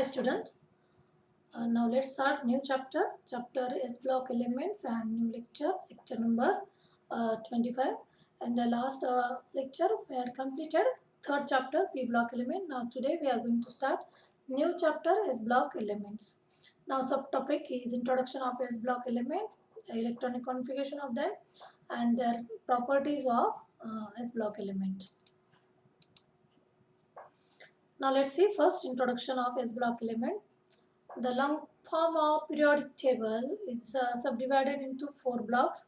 Hi student. Now let's start new chapter. Chapter S block elements and new lecture. Lecture number 25. And the last lecture we had completed third chapter P block element. Now today we are going to start new chapter S block elements. Now subtopic is introduction of S block element, electronic configuration of them, and their properties of S block element. Now let's see first introduction of S block element. The long form of periodic table is subdivided into four blocks,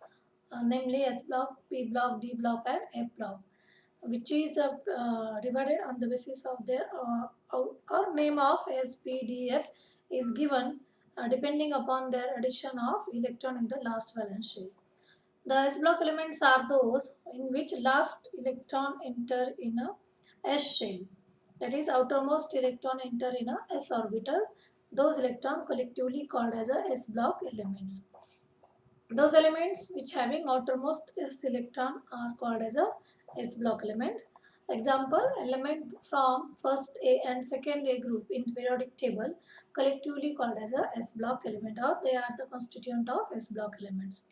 namely S block, P block, D block, and F block, which is divided on the basis of their or name of S, P, D, F is given depending upon their addition of electron in the last valence shell. The S block elements are those in which last electron enter in a S shell. That is, outermost electron enter in a S orbital. Those electrons collectively called as a S block elements. Those elements which having outermost S electron are called as a S block elements. Example, element from first A and second A group in periodic table collectively called as a S block element, or they are the constituent of S block elements.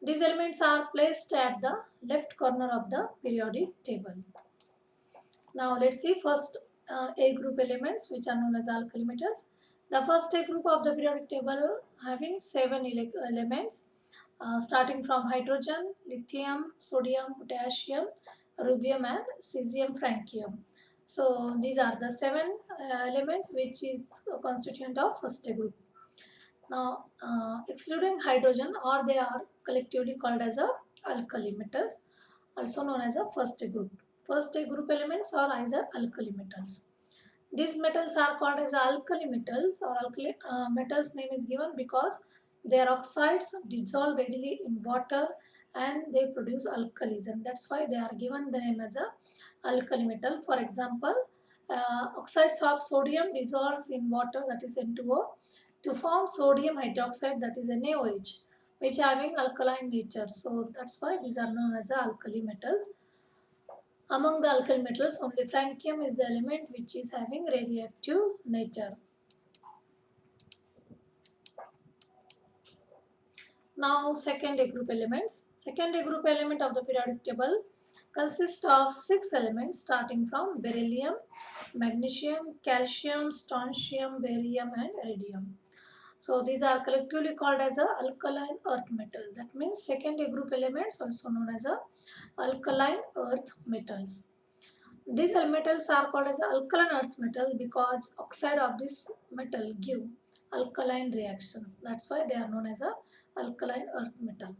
These elements are placed at the left corner of the periodic table. Now let's see first A group elements, which are known as alkali metals. The first A group of the periodic table having 7 elements starting from hydrogen, lithium, sodium, potassium, rubium, and cesium, francium. So these are the 7 elements which is a constituent of first A group. Now, excluding hydrogen, or they are collectively called as a alkali metals, also known as a first group. First group elements are either alkali metals. These metals are called as alkali metals, or alkali metals name is given because their oxides dissolve readily in water and they produce alkalis, and that's why they are given the name as a alkali metal. For example, oxides of sodium dissolves in water, that is N2O, to form sodium hydroxide, that is NaOH, which having alkaline nature. So that's why these are known as the alkali metals. Among the alkali metals, only francium is the element which is having radioactive nature. Now second A group elements. Second A group element of the periodic table consists of 6 elements starting from beryllium, magnesium, calcium, strontium, barium, and iridium. So these are collectively called as a alkaline earth metal. That means second A group elements also known as a alkaline earth metals. These metals are called as alkaline earth metal because oxide of this metal give alkaline reactions. That's why they are known as a alkaline earth metal.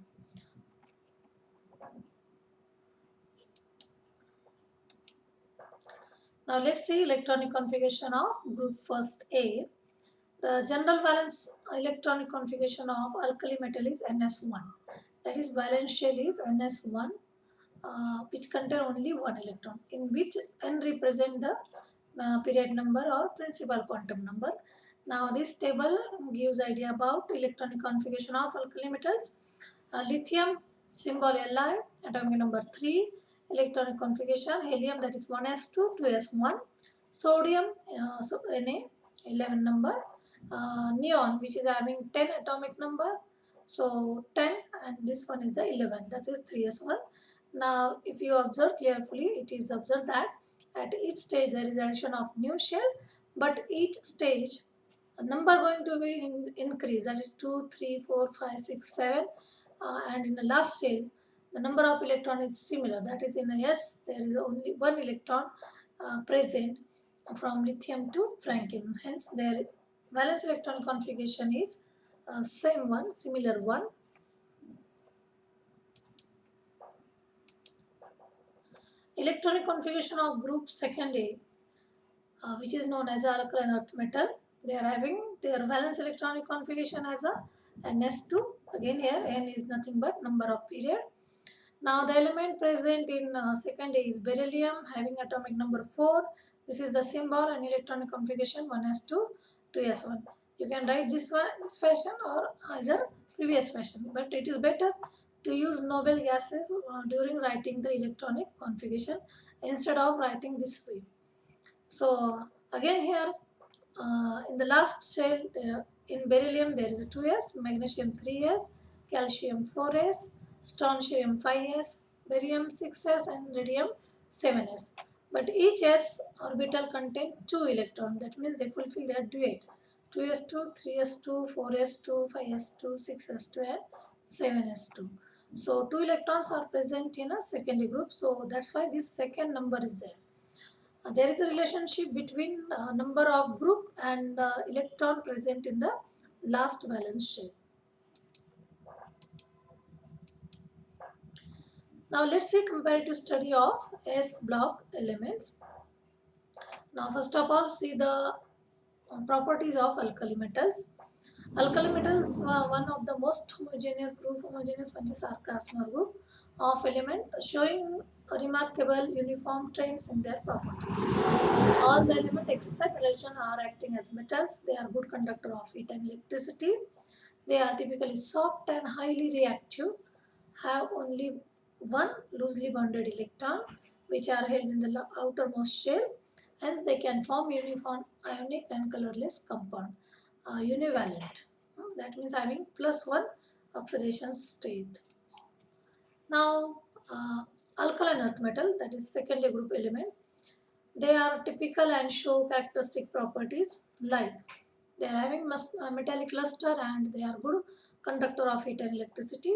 Now let's see electronic configuration of group first A. The general valence electronic configuration of alkali metal is Ns1. That is, valence shell is Ns1, which contain only one electron, in which N represent the period number or principal quantum number. Now this table gives idea about electronic configuration of alkali metals. Lithium, symbol Li, atomic number 3, electronic configuration, helium, that is 1s2, 2s1, sodium, so Na, 11 number, neon, which is having 10 atomic number, so 10, and this one is the 11, that is 3s1. Now if you observe carefully, it is observed that at each stage there is addition of new shell, but each stage a number going to be increased, that is 2, 3, 4, 5, 6, 7, and in the last shell the number of electron is similar, that is in a S there is only one electron present from lithium to francium, hence their valence electronic configuration is same one, similar one. Electronic configuration of group second A, which is known as alkaline earth metal. They are having their valence electronic configuration as a Ns2. Again here N is nothing but number of period. Now the element present in second A is beryllium, having atomic number 4. This is the symbol and electronic configuration 1s2, 2s1. You can write this fashion or either previous fashion, but it is better to use noble gases during writing the electronic configuration instead of writing this way. So again here In the last shell, in beryllium there is a 2s, magnesium 3s, calcium 4s, strontium 5s, barium 6s, and radium 7s. But each s orbital contains 2 electrons. That means they fulfill their duet. 2s2, 3s2, 4s2, 5s2, 6s2, and 7s2. So 2 electrons are present in a secondary group. So that's why this second number is there. There is a relationship between the number of group and the electron present in the last valence shell. Now let's see comparative study of S block elements. Now first of all, see the properties of alkali metals. Alkali metals were one of the most homogeneous group, homogeneous Panchasarcasmer group of element, showing remarkable uniform trends in their properties. All the elements except hydrogen are acting as metals. They are good conductor of heat and electricity. They are typically soft and highly reactive, have only one loosely bonded electron, which are held in the outermost shell. Hence, they can form uniform ionic and colorless compound, univalent. That means having plus one oxidation state. Now, alkaline earth metal, that is secondary group element, they are typical and show characteristic properties like they are having metallic luster and they are good conductor of heat and electricity.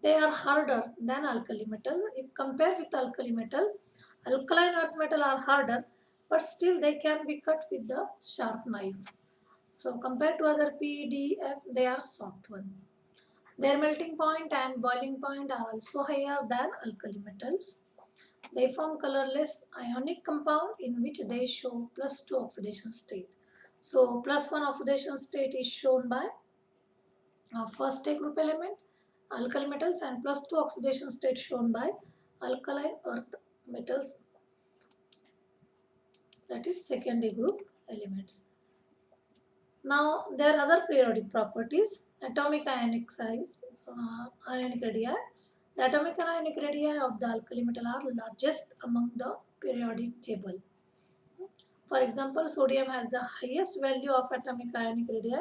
They are harder than alkali metal. If compared with alkali metal, alkaline earth metal are harder, but still they can be cut with the sharp knife. So compared to other PDF, they are soft one. Their melting point and boiling point are also higher than alkali metals. They form colorless ionic compound in which they show plus 2 oxidation state. So plus 1 oxidation state is shown by first A group element, alkali metals, and plus 2 oxidation state shown by alkaline earth metals, that is second A group elements. Now there are other periodic properties, atomic ionic size, ionic radii. The atomic and ionic radii of the alkali metal are largest among the periodic table. For example, sodium has the highest value of atomic ionic radii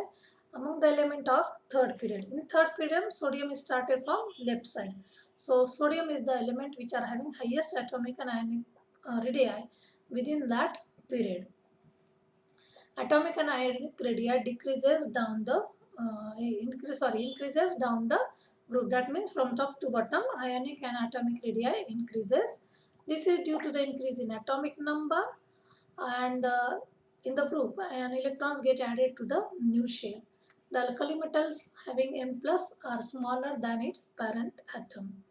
among the element of third period. In third period, sodium is started from left side. So sodium is the element which are having highest atomic and ionic radii within that period. Atomic and ionic radii decreases down the increases down the group. That means from top to bottom, ionic and atomic radii increases. This is due to the increase in atomic number and in the group, and electrons get added to the new shell. The alkali metals having M plus are smaller than its parent atom.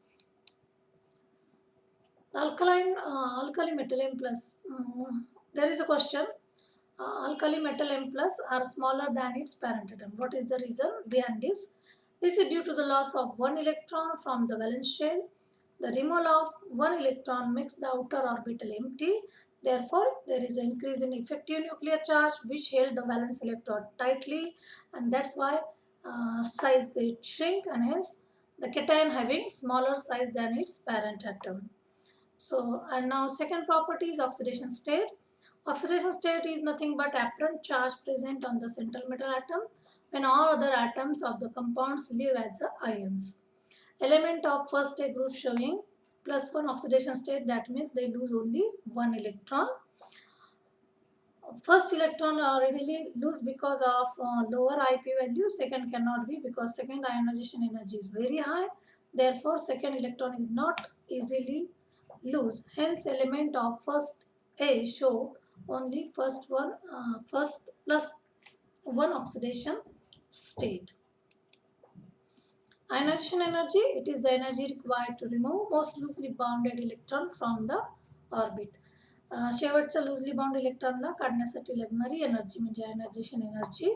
The alkali metal M plus. There is a question. Alkali metal M plus are smaller than its parent atom. What is the reason behind this? This is due to the loss of one electron from the valence shell. The removal of one electron makes the outer orbital empty. Therefore, there is an increase in effective nuclear charge which held the valence electron tightly, and that's why size gets shrink, and hence the cation having smaller size than its parent atom. So, and now second property is oxidation state. Oxidation state is nothing but apparent charge present on the central metal atom when all other atoms of the compounds live as ions. Element of first A group showing plus 1 oxidation state, that means they lose only one electron. First electron readily lose because of lower IP value, second cannot be because second ionization energy is very high. Therefore, second electron is not easily lose. Hence, element of first A show only first plus 1 oxidation state. Ionization energy, it is the energy required to remove most loosely bounded electron from the orbit. शेवटचा लुजली bound इलेक्ट्रॉनला काढण्यासाठी लागणारी energy म्हणजे ionization energy,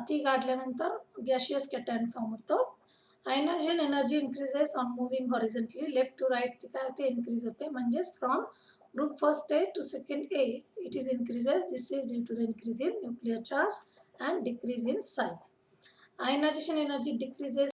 ती काढल्यानंतर gaseous cation form होतो. Ionization energy increases on moving horizontally, left to right काय होते increase होते. म्हणजेच from group first A to second A it is increases. This is due to the increase in nuclear charge and decrease in size. Ionization energy decreases